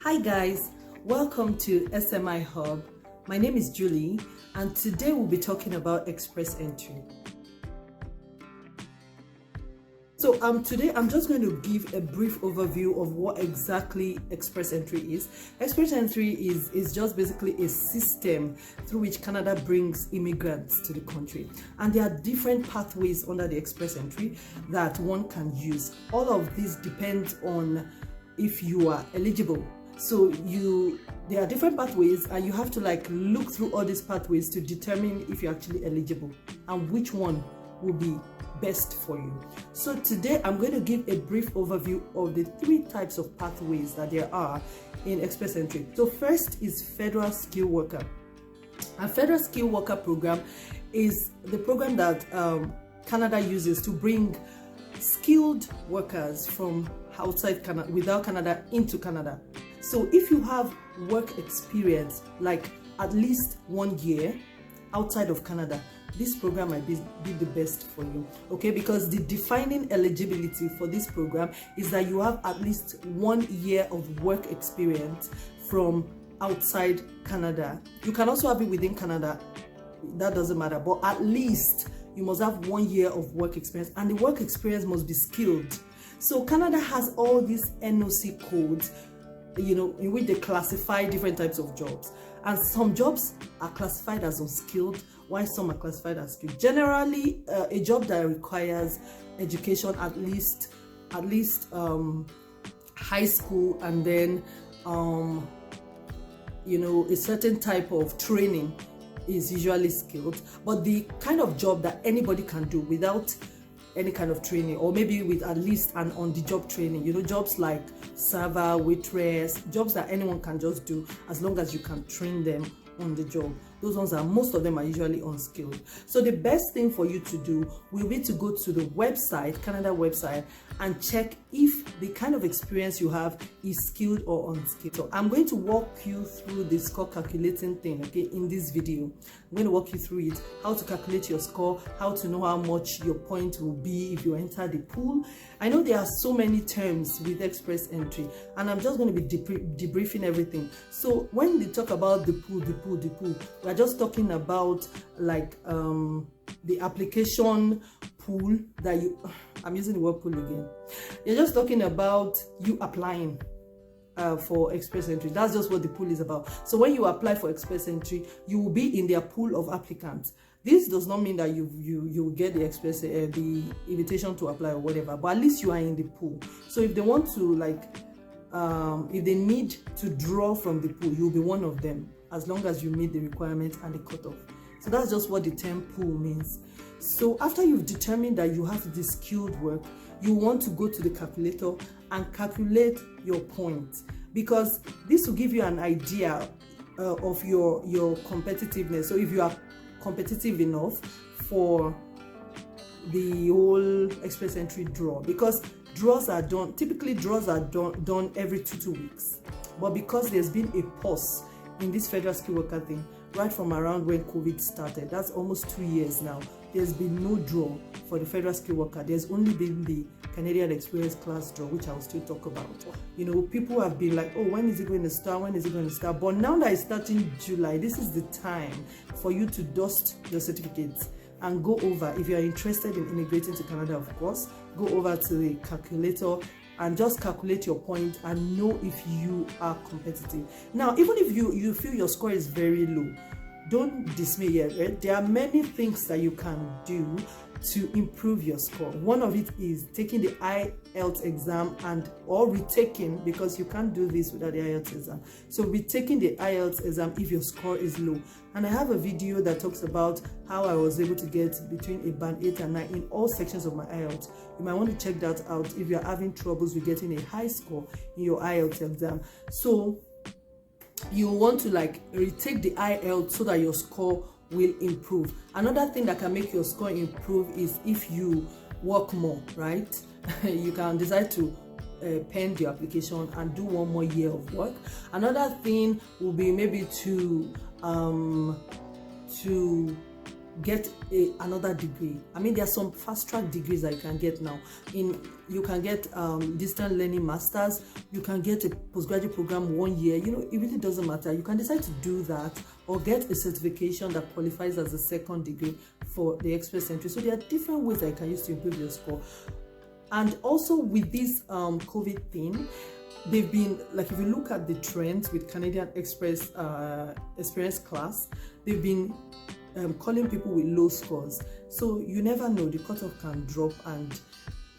Hi guys, welcome to SMI Hub. My name is Julie and today we'll be talking about express entry. So today I'm just going to give a brief overview of what exactly express entry is. Express entry is just basically a system through which Canada brings immigrants to the country, and there are different pathways under the express entry that one can use. All of this depends on if you are eligible. So there are different pathways and you have to look through all these pathways to determine if you're actually eligible and which one will be best for you. So today I'm going to give a brief overview of the three types of pathways that there are in express entry. So first is federal skilled worker. A federal skilled worker program is the program that Canada uses to bring skilled workers from outside Canada, without Canada, into Canada. So if you have work experience, like at least 1 year outside of Canada, this program might be the best for you, okay? Because the defining eligibility for this program is that you have at least 1 year of work experience from outside Canada. You can also have it within Canada, that doesn't matter, but at least you must have 1 year of work experience, and the work experience must be skilled. So Canada has all these NOC codes, in which they classify different types of jobs, and some jobs are classified as unskilled while some are classified as skilled. Generally, a job that requires education, at least high school, and then a certain type of training is usually skilled. But the kind of job that anybody can do without any kind of training, or maybe with at least an on-the-job training, jobs like server, waitress, jobs that anyone can just do as long as you can train them on the job. Those ones most of them are usually unskilled. So the best thing for you to do will be to go to the website, Canada website, and check if the kind of experience you have is skilled or unskilled. So I'm going to walk you through the score calculating thing, okay, in this video. I'm going to walk you through it, how to calculate your score, how to know how much your point will be if you enter the pool. I know there are so many terms with express entry, and I'm just going to be debriefing everything. So when they talk about the pool, we're just talking about the application pool that I'm using the word pool again. You're just talking about you applying for express entry. That's just what the pool is about. So when you apply for express entry, you will be in their pool of applicants. This does not mean that you get the the invitation to apply or whatever, but at least you are in the pool. So if they want to if they need to draw from the pool, you'll be one of them, as long as you meet the requirements and the cutoff. So that's just what the term pool means. So after you've determined that you have the skilled work, you want to go to the calculator and calculate your points, because this will give you an idea of your competitiveness. So if you are competitive enough for the whole express entry draw, because typically draws are done every 2 weeks. But because there's been a pause in this federal skilled worker thing right from around when COVID started, that's almost 2 years now, there's been no draw for the federal skilled worker. There's only been the Canadian Experience class draw, which I will still talk about. People have been like, oh, when is it going to start? When is it going to start? But now that it's starting July, this is the time for you to dust your certificates and go over, if you are interested in immigrating to Canada, of course, go over to the calculator and just calculate your point and know if you are competitive. Now, even if you feel your score is very low, don't dismay yet, right? There are many things that you can do to improve your score. One of it is taking the IELTS exam or retaking, because you can't do this without the IELTS exam. So retaking the IELTS exam if your score is low. And I have a video that talks about how I was able to get between a band 8 and 9 in all sections of my IELTS. You might want to check that out if you're having troubles with getting a high score in your IELTS exam. So you want to retake the IELTS so that your score will improve. Another thing that can make your score improve is if you work more, right? You can decide to pen the application and do 1 more year of work. Another thing will be maybe to get another degree. I mean, there are some fast track degrees that you can get now. You can get distance learning masters, you can get a postgraduate program 1 year. You know, it really doesn't matter. You can decide to do that or get a certification that qualifies as a second degree for the express entry. So there are different ways that you can use to improve your score. And also with this COVID thing, they've been, like, if you look at the trends with Canadian Express experience class, they've been calling people with low scores. So you never know, the cutoff can drop and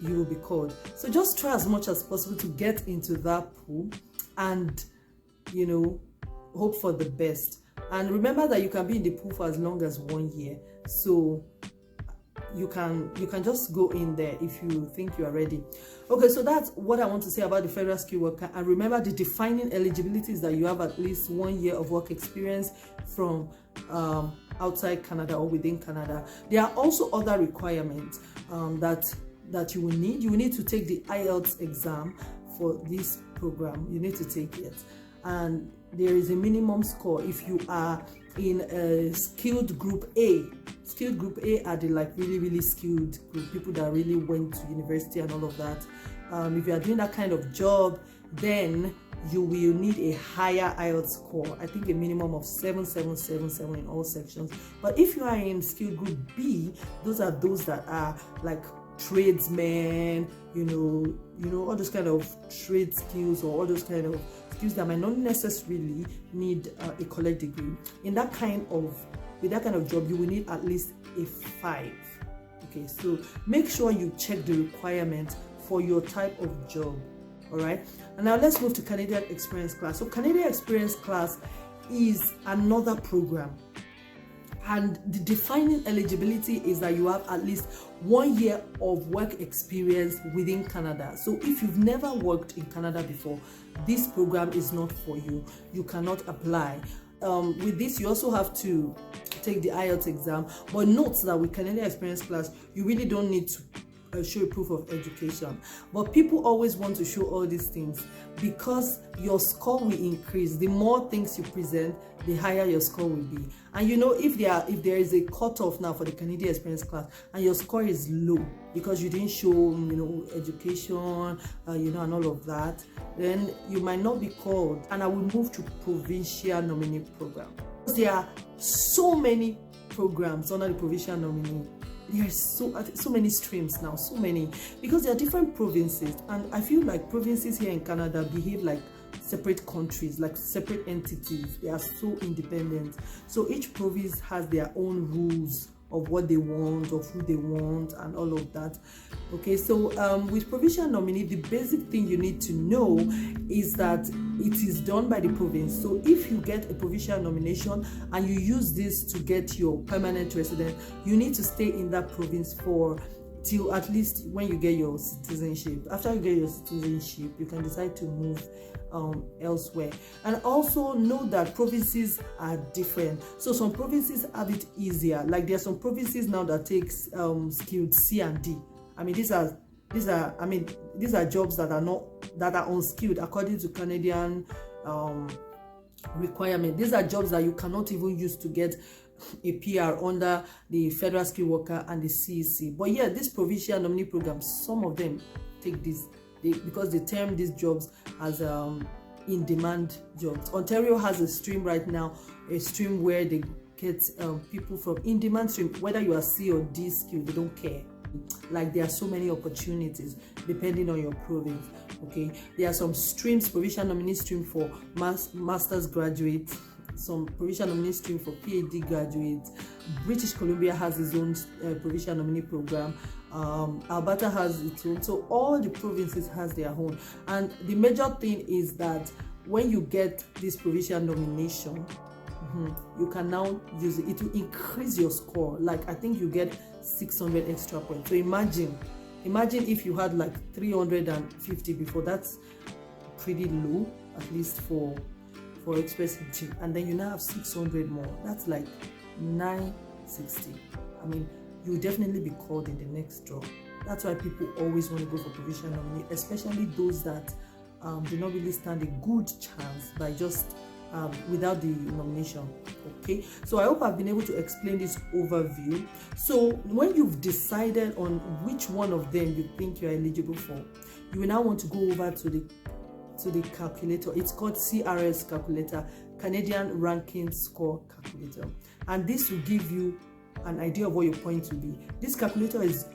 you will be called. So just try as much as possible to get into that pool and, you know, hope for the best. And remember that you can be in the pool for as long as 1 year. So you can just go in there if you think you are ready. Okay, so that's what I want to say about the federal skill worker. And remember, the defining eligibility is that you have at least 1 year of work experience from outside Canada or within Canada. There are also other requirements that you will need. You will need to take the IELTS exam for this program. You need to take it, and there is a minimum score if you are in a skilled group A. Skilled group A are the really skilled group, people that really went to university and all of that. If you are doing that kind of job, then you will need a higher IELTS score. I think a minimum of 7.777 in all sections. But if you are in skilled group B, those are those that are like tradesmen, you know, all those kind of trade skills, or all those kind of skills that might not necessarily need a college degree. With that kind of job, you will need at least a 5. Okay, so make sure you check the requirements for your type of job. All right, and now let's move to Canadian Experience Class. So Canadian Experience Class is another program, and the defining eligibility is that you have at least 1 year of work experience within Canada. So if you've never worked in Canada before, this program is not for you. You cannot apply. With this, you also have to take the IELTS exam, but note that with Canadian Experience Class, you really don't need to show a proof of education. But people always want to show all these things because your score will increase. The more things you present, the higher your score will be. And you know, if there is a cutoff now for the Canadian Experience Class and your score is low because you didn't show, you know, education, you know, and all of that, then you might not be called. And I will move to Provincial Nominee Program. There are so many programs under the Provincial Nominee. There are so many streams now, so many, because there are different provinces, and I feel like provinces here in Canada behave like separate countries, like separate entities. They are so independent. So each province has their own rules of what they want, of who they want, and all of that. Okay, so with provincial nominee, the basic thing you need to know is that it is done by the province. So if you get a provincial nomination and you use this to get your permanent resident, you need to stay in that province for till at least when you get your citizenship. After you get your citizenship, you can decide to move elsewhere. And also know that provinces are different. So some provinces have it easier. Like there are some provinces now that takes skilled C and D. I mean, these are jobs that are unskilled according to Canadian requirement. These are jobs that you cannot even use to get a PR under the federal skill worker and the CEC. But yeah, this provincial nominee program, some of them take this because they term these jobs as in-demand jobs. Ontario has a stream right now, a stream where they get people from in-demand stream, whether you are C or D skilled, they don't care. Like there are so many opportunities depending on your province. Okay, there are some streams, provincial nominee stream for master's graduates, some provincial nominee stream for PhD graduates. British Columbia has its own provincial nominee program. Alberta has its own. So all the provinces has their own. And the major thing is that when you get this provincial nomination, you can now use it. It will increase your score. Like I think you get 600 extra points. So imagine if you had like 350 before. That's pretty low, at least for express entry, and then you now have 600 more. That's like 960. I mean, you'll definitely be called in the next draw. That's why people always want to go for provincial nominee, especially those that do not really stand a good chance by just without the nomination. Okay, so I hope I've been able to explain this overview. So when you've decided on which one of them you think you're eligible for, you will now want to go over to the calculator. It's called CRS calculator, Canadian Ranking Score Calculator, and this will give you an idea of what your point will be. This calculator is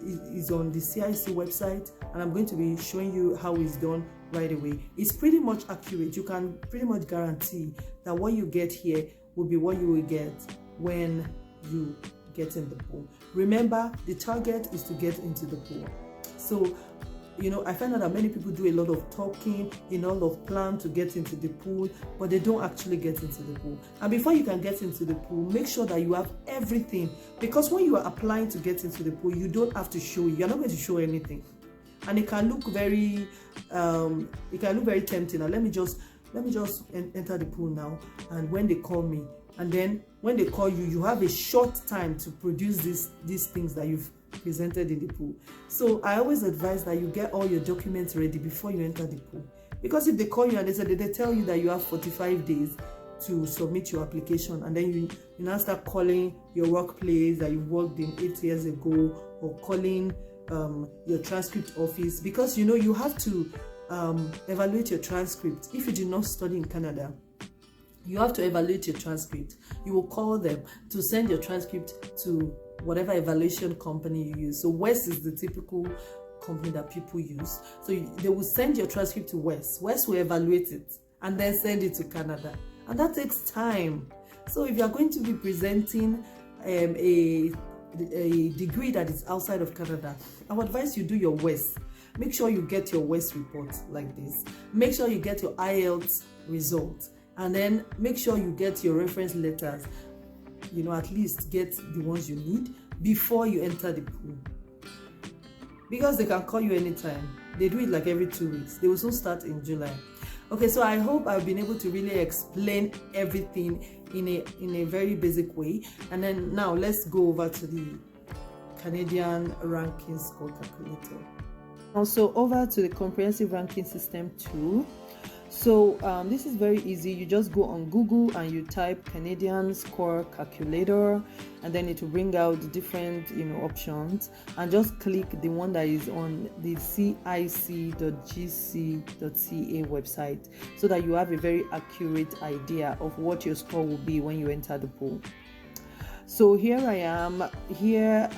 on the CIC website, and I'm going to be showing you how it's done right away. It's pretty much accurate. You can pretty much guarantee that what you get here will be what you will get when you get in the pool. Remember, the target is to get into the pool. So I find out that many people do a lot of talking, a lot of plan to get into the pool, but they don't actually get into the pool. And before you can get into the pool, make sure that you have everything, because when you are applying to get into the pool, you don't have to show it. You're not going to show anything, and it can look very tempting. Now let me just enter the pool now, and when they call me, and then when they call you, you have a short time to produce these things that you've presented in the pool. So I always advise that you get all your documents ready before you enter the pool, because if they call you and they tell you that you have 45 days to submit your application, and then you now start calling your workplace that you worked in 8 years ago, or calling your transcript office, because you have to evaluate your transcript. If you did not study in Canada, you have to evaluate your transcript. You will call them to send your transcript to whatever evaluation company you use. So WES is the typical company that people use. So they will send your transcript to WES. WES will evaluate it and then send it to Canada, and that takes time. So if you are going to be presenting a degree that is outside of Canada, I would advise you do your WES. Make sure you get your WES report like this. Make sure you get your IELTS results, and then make sure you get your reference letters. At least get the ones you need before you enter the pool, because they can call you anytime. They do it like every 2 weeks. They will soon start in July. Okay, so I hope I've been able to really explain everything in a very basic way. And then now let's go over to the Canadian Ranking Score Calculator. Also over to the Comprehensive Ranking System 2. So this is very easy. You just go on Google and you type Canadian Score Calculator, and then it will bring out the different options, and just click the one that is on the cic.gc.ca website, so that you have a very accurate idea of what your score will be when you enter the pool. So here I am. Here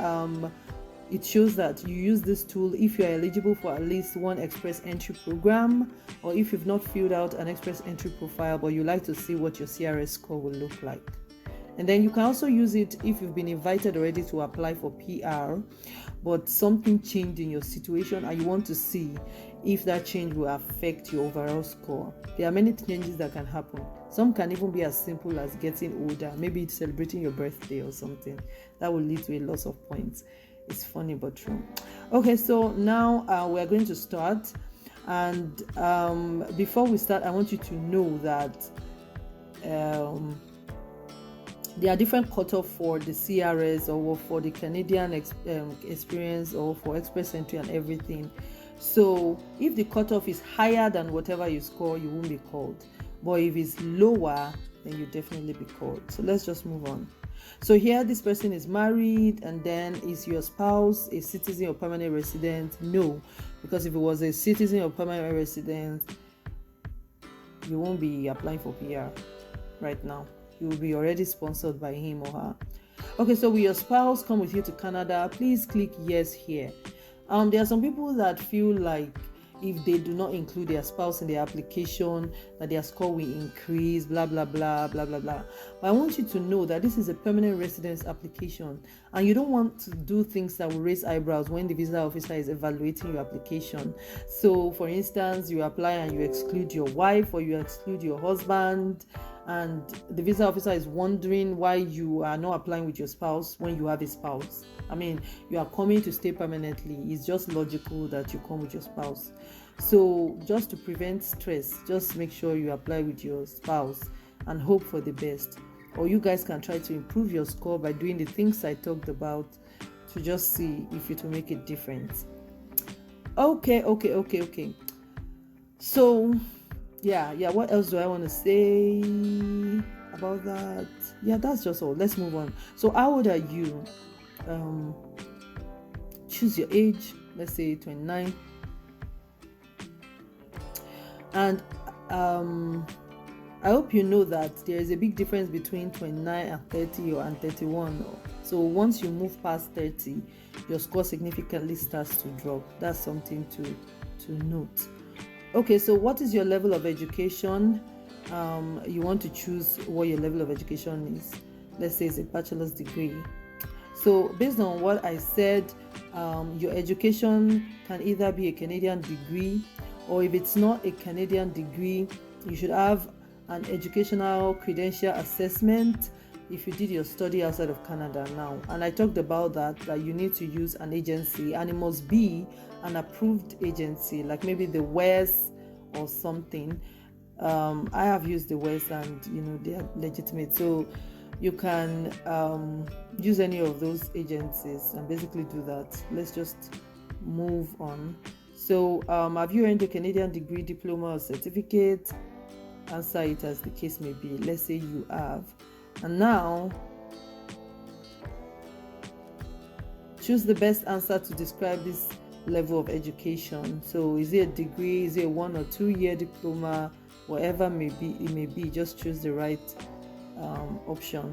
it shows that you use this tool if you are eligible for at least one express entry program, or if you've not filled out an express entry profile but you like to see what your CRS score will look like. And then you can also use it if you've been invited already to apply for PR, but something changed in your situation and you want to see if that change will affect your overall score. There are many changes that can happen. Some can even be as simple as getting older, maybe it's celebrating your birthday or something. That will lead to a loss of points. It's funny but true. Okay, so now we're going to start, and before we start, I want you to know that there are different cutoff for the CRS or for the Canadian experience or for express entry and everything. So if the cutoff is higher than whatever you score, you won't be called, but if it's lower, then you definitely be called. So let's just move on. So here this person is married, and then is your spouse a citizen or permanent resident? No, because if it was a citizen or permanent resident, you won't be applying for PR right now. You will be already sponsored by him or her. Okay, so will your spouse come with you to Canada? Please click yes here. There are some people that feel like if they do not include their spouse in their application, that their score will increase, blah, blah, blah, blah, blah, blah. But I want you to know that this is a permanent residence application, and you don't want to do things that will raise eyebrows when the visa officer is evaluating your application. So, for instance, you apply and you exclude your wife or you exclude your husband, and the visa officer is wondering why you are not applying with your spouse when you have a spouse. I mean, you are coming to stay permanently. It's just logical that you come with your spouse. So just to prevent stress, just make sure you apply with your spouse and hope for the best. Or you guys can try to improve your score by doing the things I talked about to just see if it will make a difference. Okay. So yeah, what else do I want to say about that? Yeah, that's just all. Let's move on. So how old are you? Choose your age. Let's say 29. And I hope you know that there is a big difference between 29 and 30 and 31. So once you move past 30, your score significantly starts to drop. That's something to note. Okay, so what is your level of education? You want to choose what your level of education is. Let's say it's a bachelor's degree. So based on what I said, your education can either be a Canadian degree, or if it's not a Canadian degree, you should have an educational credential assessment if you did your study outside of Canada now. And I talked about that you need to use an agency, and it must be an approved agency, like maybe the WES or something. I have used the WES, and they are legitimate. So you can use any of those agencies and basically do that. Let's just move on. So have you earned a Canadian degree, diploma, or certificate? Answer it as the case may be. Let's say you have. And now choose the best answer to describe this level of education. So is it a degree? Is it a 1 or 2 year diploma? Whatever it may be, just choose the right option.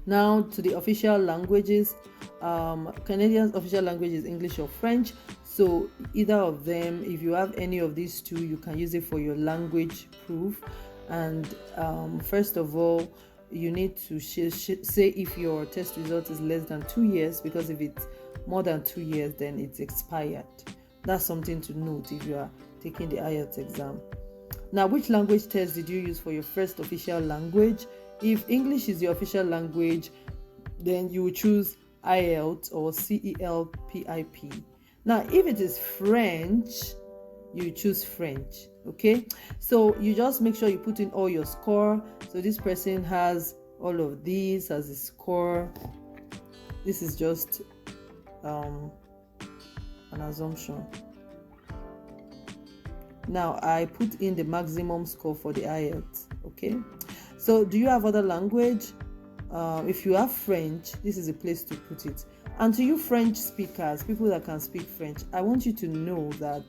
Now to the official languages. Canadian's official language is English or French. So either of them, if you have any of these two, you can use it for your language proof. And first of all, you need to say if your test result is less than 2 years, because if it's more than 2 years, then it's expired. That's something to note if you are taking the IELTS exam. Now, which language test did you use for your first official language? If English is your official language, then you will choose IELTS or CELPIP. Now, if it is French, you choose French. Okay, so you just make sure you put in all your score. So this person has all of these as a score. This is just an assumption. Now I put in the maximum score for the IELTS. Okay, so do you have other language? If you have French, this is a place to put it. And to you French speakers, people that can speak French, I want you to know that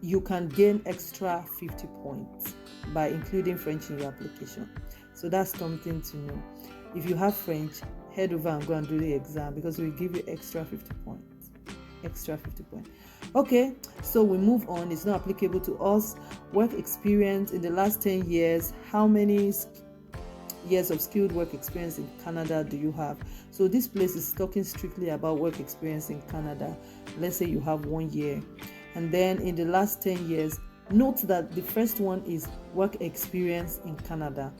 you can gain extra 50 points by including French in your application. So that's something to know. If you have French, head over and go and do the exam, because we'll give you extra 50 points. Extra 50 points. Okay, so we move on. It's not applicable to us. Work experience in the last 10 years. How many years of skilled work experience in Canada do you have? So this place is talking strictly about work experience in Canada. Let's say you have 1 year. And then in the last 10 years, note that the first one is work experience in Canada,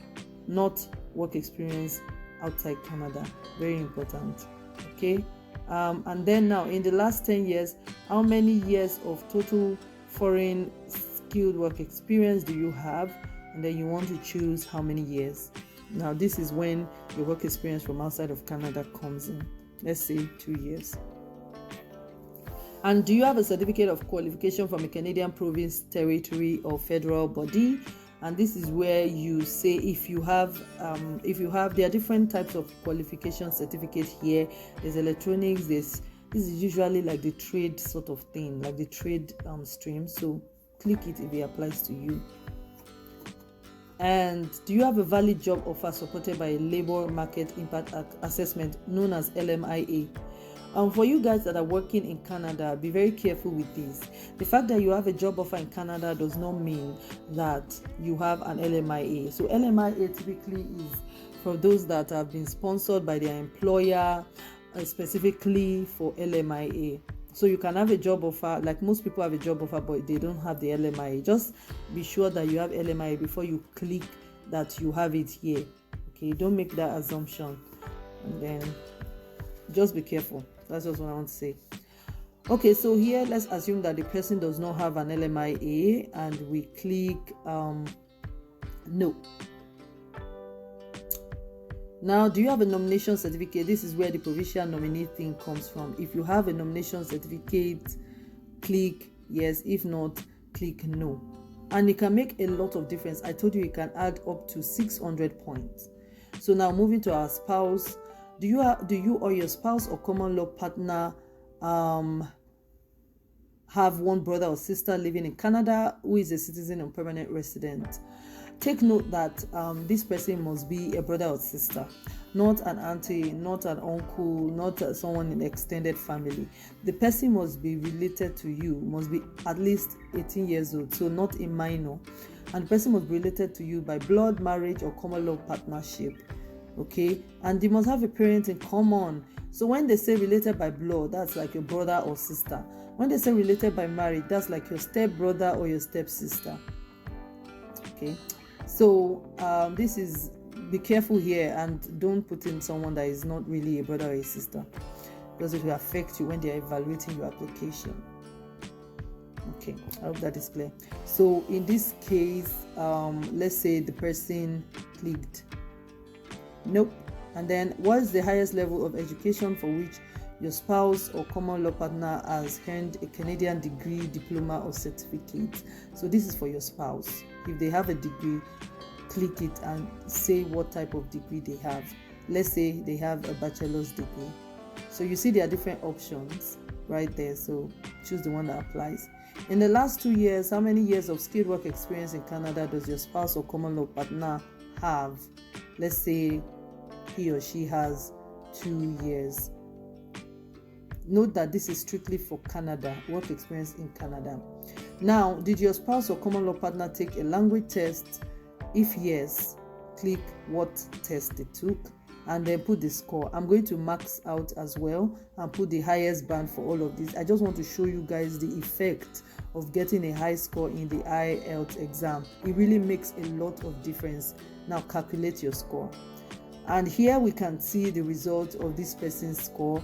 not work experience outside Canada. Very important. Okay. And then now in the last 10 years, how many years of total foreign skilled work experience do you have? And then you want to choose how many years. Now this is when your work experience from outside of Canada comes in. Let's say 2 years. And do you have a certificate of qualification from a Canadian province, territory, or federal body? And this is where you say if you have, there are different types of qualification certificate here. There's electronics. This is usually like the trade sort of thing, like the trade stream. So click it if it applies to you. And do you have a valid job offer supported by a labor market impact assessment known as LMIA? For you guys that are working in Canada, be very careful with this. The fact that you have a job offer in Canada does not mean that you have an LMIA. So LMIA typically is for those that have been sponsored by their employer, specifically for LMIA. So you can have a job offer, like most people have a job offer, but they don't have the LMIA. Just be sure that you have LMIA before you click that you have it here. Okay, don't make that assumption. And then just be careful. That's just what I want to say. Okay, so here let's assume that the person does not have an LMIA, and we click no. Now, do you have a nomination certificate? This is where the provincial nominee thing comes from. If you have a nomination certificate, click yes. If not, click no. And it can make a lot of difference. I told you it can add up to 600 points. So now moving to our spouse. Do you or your spouse or common law partner have one brother or sister living in Canada who is a citizen or permanent resident? Take note that this person must be a brother or sister, not an auntie, not an uncle, not someone in extended family. The person must be related to you, must be at least 18 years old, so not a minor. And the person must be related to you by blood, marriage, or common law partnership. Okay, and they must have a parent in common. So when they say related by blood, that's like your brother or sister. When they say related by marriage, that's like your step brother or your step sister. Okay, so this is, be careful here and don't put in someone that is not really a brother or a sister, because it will affect you when they are evaluating your application. Okay, I hope that is clear. So in this case, let's say the person clicked nope. And then, what is the highest level of education for which your spouse or common law partner has earned a Canadian degree, diploma, or certificate? So this is for your spouse. If they have a degree, click it and say what type of degree they have. Let's say they have a bachelor's degree. So you see there are different options right there. So choose the one that applies. In the last 2 years, how many years of skilled work experience in Canada does your spouse or common law partner have? Let's say he or she has 2 years. Note that this is strictly for Canada, work experience in Canada. Now, did your spouse or common law partner take a language test? If yes, click what test they took and then put the score. I'm going to max out as well and put the highest band for all of this. I just want to show you guys the effect of getting a high score in the IELTS exam. It really makes a lot of difference. Now calculate your score. And here we can see the result of this person's score.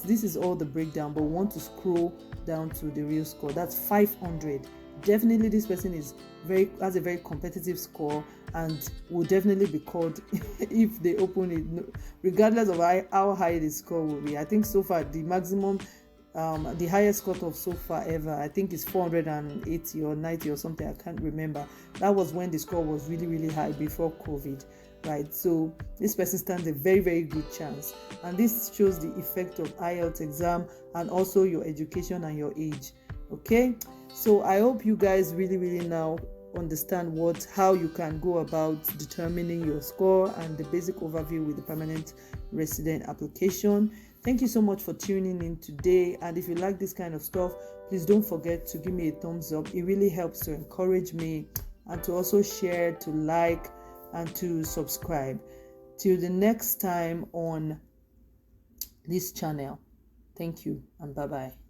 This is all the breakdown, but we want to scroll down to the real score. That's 500. Definitely this person has a very competitive score and will definitely be called if they open it, regardless of how high the score will be. I think so far the maximum, the highest cut off so far ever, I think is 480 or 90 or something. I can't remember. That was when the score was really, really high before COVID. Right, so this person stands a very, very good chance, and this shows the effect of IELTS exam and also your education and your age. Okay, so I hope you guys really, really now understand how you can go about determining your score and the basic overview with the permanent resident application. Thank you so much for tuning in today, and if you like this kind of stuff, please don't forget to give me a thumbs up. It really helps to encourage me, and to also share, to like, and to subscribe. Till the next time on this channel. Thank you and bye-bye.